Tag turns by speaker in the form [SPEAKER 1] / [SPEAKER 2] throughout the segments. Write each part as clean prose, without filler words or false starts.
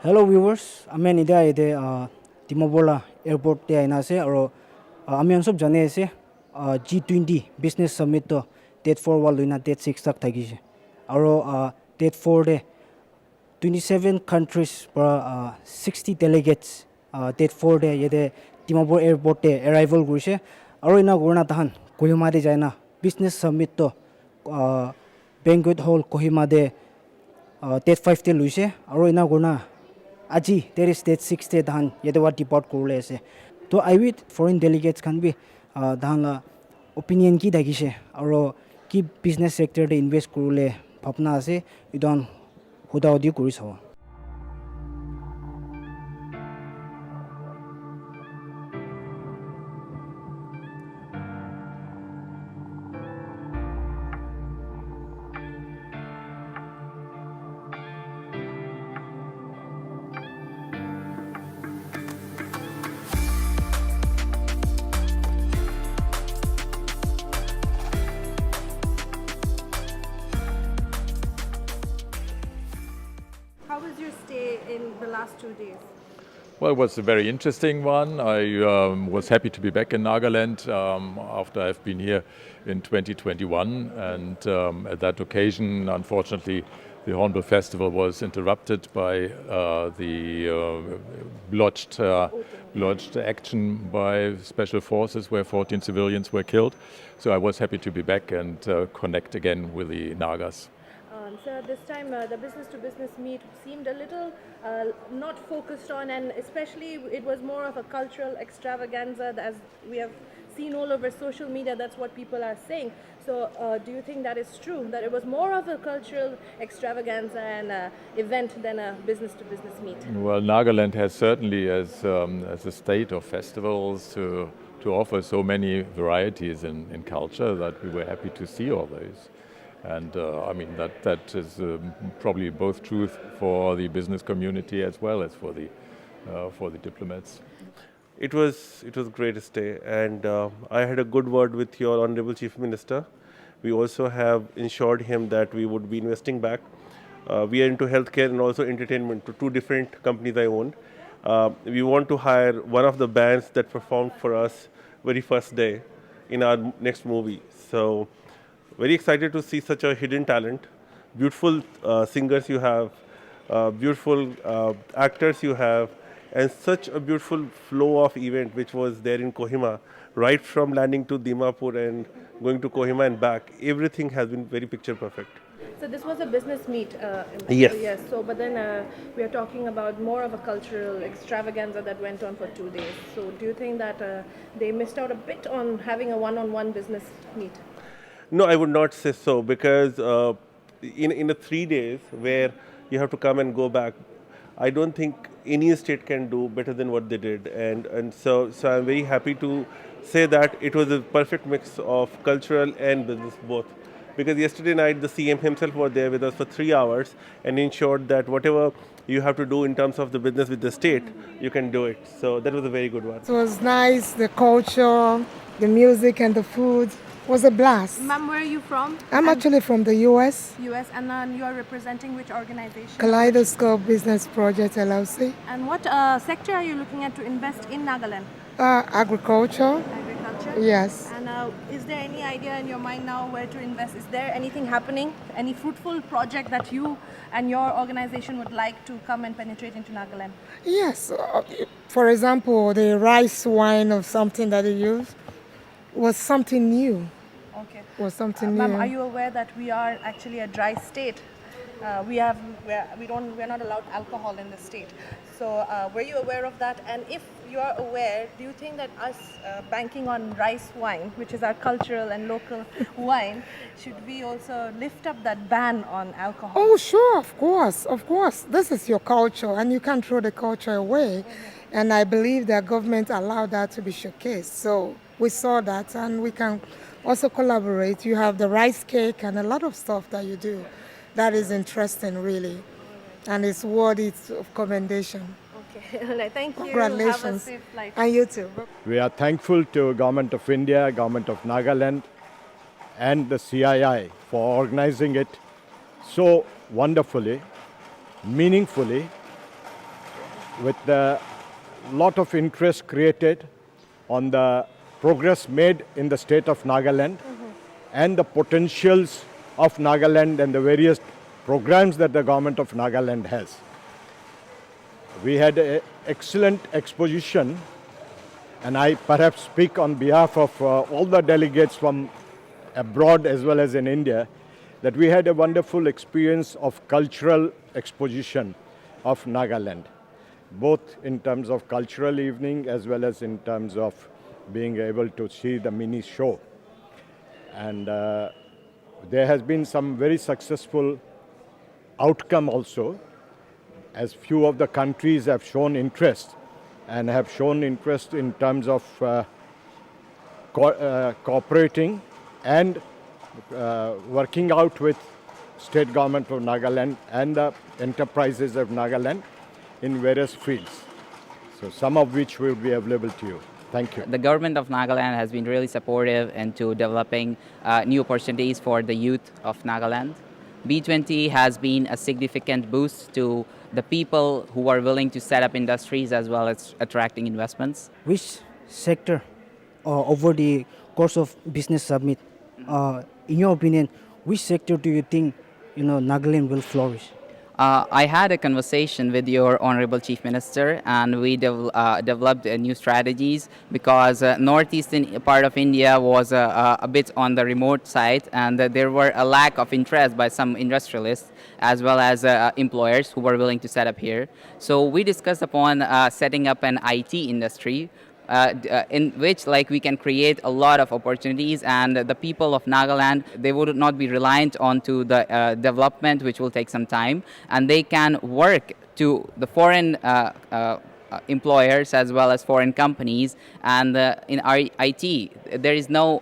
[SPEAKER 1] Hello viewers, amen ida ide Timobola airport te aina ase aro amian sob jane ase G20 business summit to date 4 wal luina date 6 tak thagi se aro date 4 de 27 countries para 60 delegates date 4 de yede Timobor airport te arrival guise aro ina gurna tahan Kohima de jaina business summit to Banquet hall Kohima de date 5 te luise aro ina gurna Aji, there is state 6 te dahan yedewa deport kurule ase. To I with foreign delegates can be dahan la opinion ki dagi se aro ki business sector de invest kurule bhapna ase idon huda odi kuri sawa.
[SPEAKER 2] How was your stay in the last 2 days?
[SPEAKER 3] Well, it was a very interesting one. I was happy to be back in Nagaland after I've been here in 2021. And at that occasion, unfortunately, the Hornbill Festival was interrupted by the lodged action by special forces where 14 civilians were killed. So I was happy to be back and connect again with the Nagas.
[SPEAKER 2] So this time the business-to-business meet seemed a little not focused on, and especially it was more of a cultural extravaganza, as we have seen all over social media. That's what people are saying. So do you think that is true, that it was more of a cultural extravaganza and event than a business-to-business meet?
[SPEAKER 3] Well, Nagaland has certainly, as a state of festivals, to offer so many varieties in culture that we were happy to see all those. And I mean that is probably both truth for the business community as well as for the diplomats.
[SPEAKER 4] It was a great stay, and I had a good word with your Honorable Chief Minister. We also have ensured him that we would be investing back. We are into healthcare and also entertainment, to two different companies I own. We want to hire one of the bands that performed for us very first day in our next movie. So very excited to see such a hidden talent, beautiful singers you have, beautiful actors you have, and such a beautiful flow of event which was there in Kohima, right from landing to Dimapur and going to Kohima and back. Everything has been very picture perfect.
[SPEAKER 2] So this was a business meet.
[SPEAKER 4] Yes.
[SPEAKER 2] Yes. So, but then we are talking about more of a cultural extravaganza that went on for 2 days. So, do you think that they missed out a bit on having a one-on-one business meet?
[SPEAKER 4] No, I would not say so, because in the 3 days where you have to come and go back, I don't think any state can do better than what they did, and so I'm very happy to say that it was a perfect mix of cultural and business both. Because yesterday night the CM himself was there with us for 3 hours and ensured that whatever you have to do in terms of the business with the state, you can do it. So that was a very good one.
[SPEAKER 5] It was nice, the culture, the music and the food was a blast.
[SPEAKER 2] Ma'am, where are you from?
[SPEAKER 5] I'm actually from the US,
[SPEAKER 2] US, and you are representing which organization?
[SPEAKER 5] Kaleidoscope Business Project LLC,
[SPEAKER 2] And what sector are you looking at to invest in Nagaland?
[SPEAKER 5] agriculture,
[SPEAKER 2] Agriculture?
[SPEAKER 5] yes.
[SPEAKER 2] And is there any idea in your mind now where to invest? Is there anything happening? Any fruitful project that you and your organization would like to come and penetrate into Nagaland?
[SPEAKER 5] Yes, for example, the rice wine or something that they use was something new.
[SPEAKER 2] Okay.
[SPEAKER 5] Was something new.
[SPEAKER 2] Ma'am, are you aware that we are actually a dry state? We're not allowed alcohol in the state. So were you aware of that? And if you are aware, do you think that us banking on rice wine, which is our cultural and local wine, should we also lift up that ban on alcohol?
[SPEAKER 5] Oh, sure, of course, of course. This is your culture, and you can't throw the culture away. And I believe that government allowed that to be showcased. So we saw that, and we can also collaborate. You have the rice cake and a lot of stuff that you do. That is interesting, really, and it's worthy of commendation.
[SPEAKER 2] Okay, all right, thank you.
[SPEAKER 5] Congratulations.
[SPEAKER 2] Have a safe flight.
[SPEAKER 5] And you too.
[SPEAKER 6] We are thankful to Government of India, Government of Nagaland, and the CII for organizing it so wonderfully, meaningfully, with the lot of interest created on the progress made in the state of Nagaland and the potentials of Nagaland and the various programs that the government of Nagaland has. We had an excellent exposition, and I perhaps speak on behalf of all the delegates from abroad as well as in India, that we had a wonderful experience of cultural exposition of Nagaland, both in terms of cultural evening as well as in terms of being able to see the mini show. And there has been some very successful outcome also, as few of the countries have shown interest and have shown interest in terms of cooperating and working out with state government of Nagaland and the enterprises of Nagaland in various fields. So some of which will be available to you. Thank you.
[SPEAKER 7] The government of Nagaland has been really supportive into developing new opportunities for the youth of Nagaland. B20 has been a significant boost to the people who are willing to set up industries as well as attracting investments.
[SPEAKER 1] Which sector over the course of business summit, in your opinion, which sector do you think Nagaland will flourish?
[SPEAKER 7] I had a conversation with your Honorable Chief Minister, and we developed new strategies because northeastern part of India was a bit on the remote side, and there were a lack of interest by some industrialists as well as employers who were willing to set up here. So we discussed upon setting up an IT industry in which we can create a lot of opportunities, and the people of Nagaland, they would not be reliant onto the development, which will take some time, and they can work to the foreign employers as well as foreign companies. And in our IT, there is no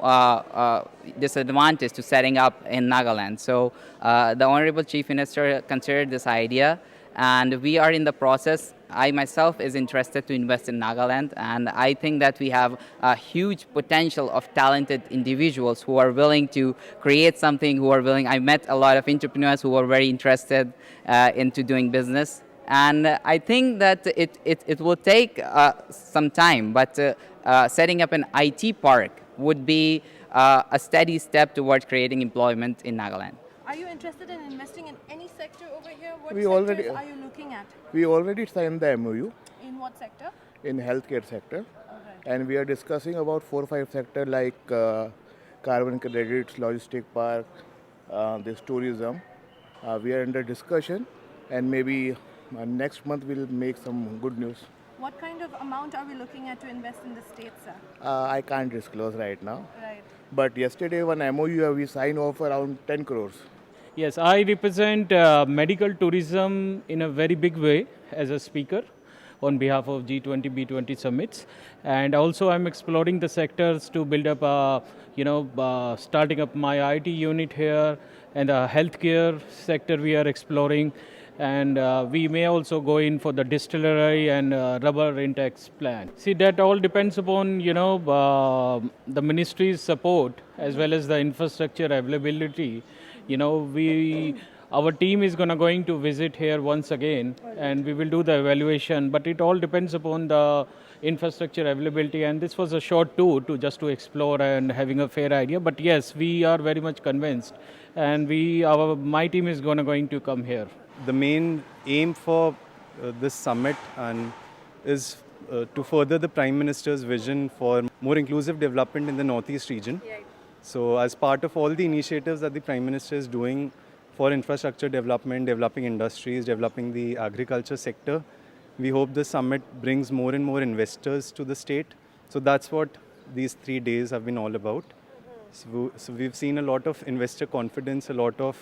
[SPEAKER 7] disadvantage to setting up in Nagaland. So the Honorable Chief Minister considered this idea, and we are in the process. I myself is interested to invest in Nagaland, and I think that we have a huge potential of talented individuals who are willing to create something, who are willing. I met a lot of entrepreneurs who are very interested into doing business, and I think that it will take some time, but setting up an IT park would be a steady step towards creating employment in Nagaland.
[SPEAKER 2] Are you interested in investing in any sector over here? What
[SPEAKER 8] We
[SPEAKER 2] sectors
[SPEAKER 8] already-
[SPEAKER 2] are you looking at?
[SPEAKER 8] We already signed the MOU
[SPEAKER 2] In what sector?
[SPEAKER 8] in healthcare sector,
[SPEAKER 2] Alright.
[SPEAKER 8] and we are discussing about 4 or 5 sector like carbon credits, logistic park, this tourism. We are under discussion, and maybe next month we'll make some good news.
[SPEAKER 2] What kind of amount are we looking at to invest in the states, sir?
[SPEAKER 8] I can't disclose right now,
[SPEAKER 2] Right.
[SPEAKER 8] but yesterday one MOU we signed off around 10 crores.
[SPEAKER 9] Yes, I represent medical tourism in a very big way as a speaker on behalf of G20, B20 summits. And also I'm exploring the sectors to build up, starting up my IT unit here, and the healthcare sector we are exploring. And we may also go in for the distillery and rubber index plant. See, that all depends upon, the ministry's support as well as the infrastructure availability. Our team is going to visit here once again, and we will do the evaluation, but it all depends upon the infrastructure availability, and this was a short tour to explore and having a fair idea. But yes, we are very much convinced, and my team is going to come here.
[SPEAKER 10] The main aim for this summit is to further the Prime Minister's vision for more inclusive development in the Northeast region.
[SPEAKER 2] Right.
[SPEAKER 10] So as part of all the initiatives that the Prime Minister is doing for infrastructure development, developing industries, developing the agriculture sector, we hope the summit brings more and more investors to the state. So that's what these 3 days have been all about. So we've seen a lot of investor confidence, a lot of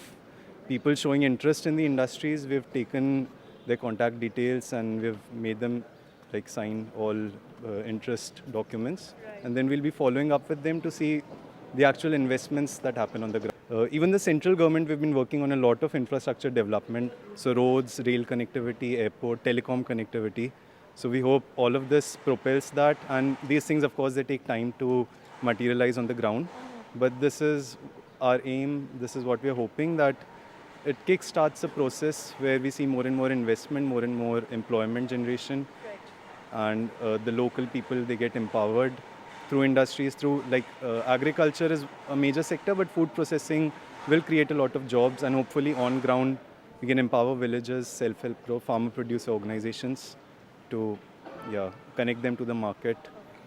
[SPEAKER 10] people showing interest in the industries. We've taken their contact details and we've made them sign all interest documents.
[SPEAKER 2] Right.
[SPEAKER 10] And then we'll be following up with them to see the actual investments that happen on the ground. Even the central government, we've been working on a lot of infrastructure development. So roads, rail connectivity, airport, telecom connectivity. So we hope all of this propels that. And these things, of course, they take time to materialize on the ground. But this is our aim. This is what we're hoping, that it kickstarts a process where we see more and more investment, more and more employment generation, and the local people, they get empowered through industries, through like agriculture is a major sector, but food processing will create a lot of jobs, and hopefully on ground we can empower villagers, self-help group, farmer producer organizations to connect them to the market,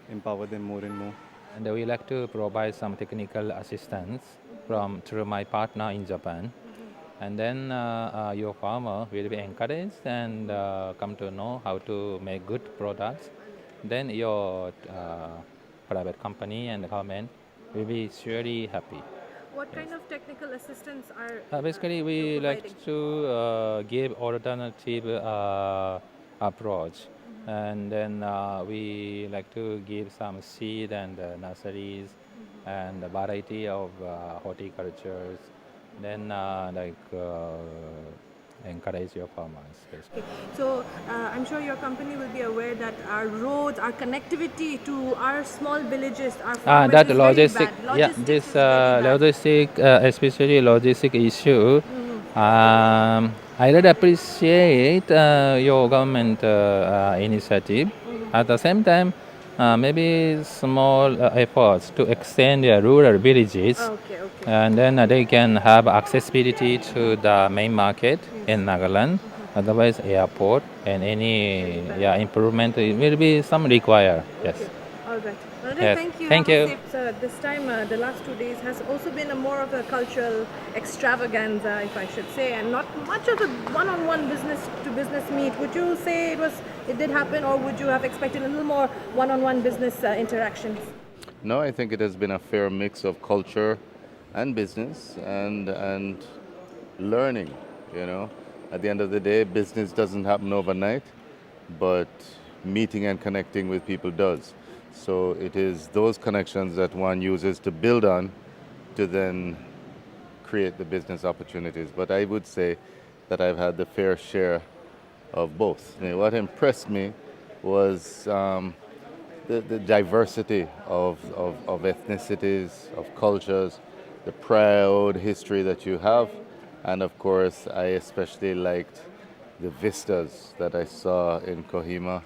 [SPEAKER 10] empower them more and more.
[SPEAKER 11] And we like to provide some technical assistance through my partner in Japan. And then your farmer will be encouraged and come to know how to make good products. Then your private company and the government will be surely happy.
[SPEAKER 2] What kind of technical assistance are
[SPEAKER 11] basically, we like to give alternative approach. And then we like to give some seed and nurseries and a variety of horticultures. Then encourage your farmers. Basically.
[SPEAKER 2] So I'm sure your company will be aware that our roads, our connectivity to our small villages, our farmers
[SPEAKER 11] that
[SPEAKER 2] is
[SPEAKER 11] logistic,
[SPEAKER 2] very bad.
[SPEAKER 11] this logistic, especially logistic issue. I really appreciate your government initiative. At the same time, maybe small efforts to extend their rural villages, and then they can have accessibility to the main market in Nagaland. Otherwise, airport and any improvement will be some required. Yes.
[SPEAKER 2] All right.
[SPEAKER 11] Yes.
[SPEAKER 2] Thank you.
[SPEAKER 11] Thank you.
[SPEAKER 2] So this time, the last 2 days has also been a more of a cultural extravaganza, if I should say, and not much of a one-on-one business-to-business meet. Would you say it did happen, or would you have expected a little more one-on-one business interactions?
[SPEAKER 12] No, I think it has been a fair mix of culture and business and learning. You know, at the end of the day, business doesn't happen overnight, but meeting and connecting with people does. So it is those connections that one uses to build on to then create the business opportunities. But I would say that I've had the fair share of both. What impressed me was the diversity of ethnicities, of cultures, the proud history that you have. And of course, I especially liked the vistas that I saw in Kohima.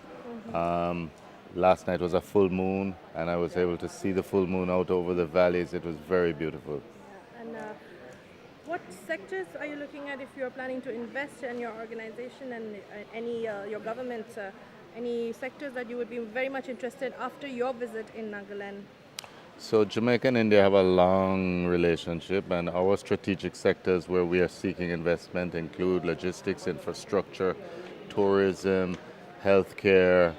[SPEAKER 12] Last night was a full moon, and I was able to see the full moon out over the valleys. It was very beautiful.
[SPEAKER 2] And what sectors are you looking at if you're planning to invest in your organization and your government? Any sectors that you would be very much interested after your visit in Nagaland?
[SPEAKER 12] So Jamaica and India have a long relationship, and our strategic sectors where we are seeking investment include logistics, infrastructure, tourism, healthcare,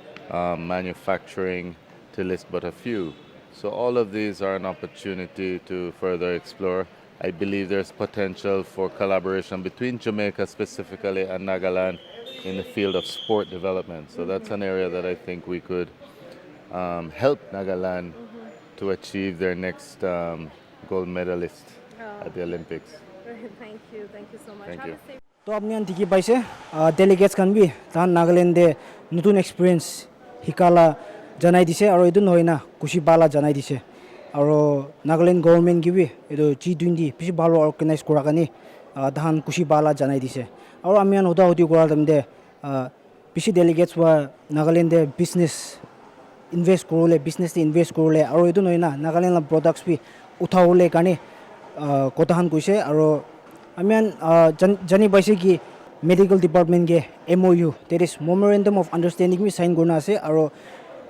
[SPEAKER 12] manufacturing, to list but a few. So all of these are an opportunity to further explore. I believe there's potential for collaboration between Jamaica specifically and Nagaland in the field of sport development. So that's an area that I think we could help Nagaland to achieve their next gold medalist at the Olympics.
[SPEAKER 2] Thank you so much.
[SPEAKER 12] Thank you.
[SPEAKER 1] तो आपने अंतिकी पाइसे delegates कान भी तान नागालैंड दे नतुन experience हिकाला जनाई दिसे और इदुन होइना कुशी बाला जनाई दिसे और Nagaland government की भी इदो G20 पिसी बालो ऑर्गेनाइज करा कानी धान कुशी बाला जनाई दिसे और आमियान होता होती करा तमदे पिसी डेलीगेट्स वा नागालैंड दे बिजनेस इन्वेस्ट करोले बिजनेस ते इन्वेस्ट करोले और इदुन होइना नागालैंड ला प्रोडक्ट्स भी उठाओले कानी कोताहान कुइसे और आमियान जानी पाइसे कि मेडिकल डिपार्टमेंट के MOU that is memorandum of understanding भी साइन करना আছে और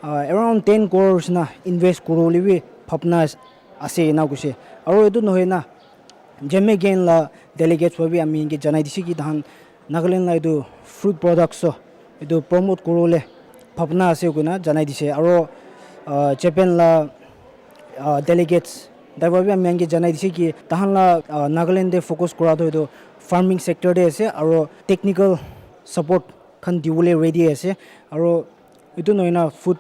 [SPEAKER 1] around 10 crores ना इन्वेस्ट करोले भी फपना आसे ना कुछ और इदुन होइना जेमे गेन ला डेलीगेट्स भी आमी के जनाई दिसे कि धान नागालैंड ला इदु फ्रूट प्रोडक्ट्स इदु प्रमोट करोले फपना आसे गुना जनाई दिसे और जापान ला डेलीगेट्स दाबा भी आमी के जनाई दिसे कि धान ला नागालैंड दे फोकस करा तो फार्मिंग सेक्टर दे আছে और टेक्निकल सपोर्ट खान दिबले रेडी আছে और इदु नयना फूड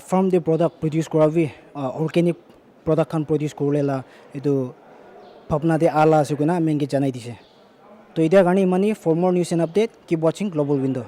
[SPEAKER 1] फार्म दे प्रोडक्ट प्रोड्यूस करा भी ऑर्गेनिक प्रोडक्ट खान प्रोड्यूस करलेला इदु फपना दे आला আছে गुना आमी के जनाई दिसे तो इदा गानी मानी for more news and update keep watching global window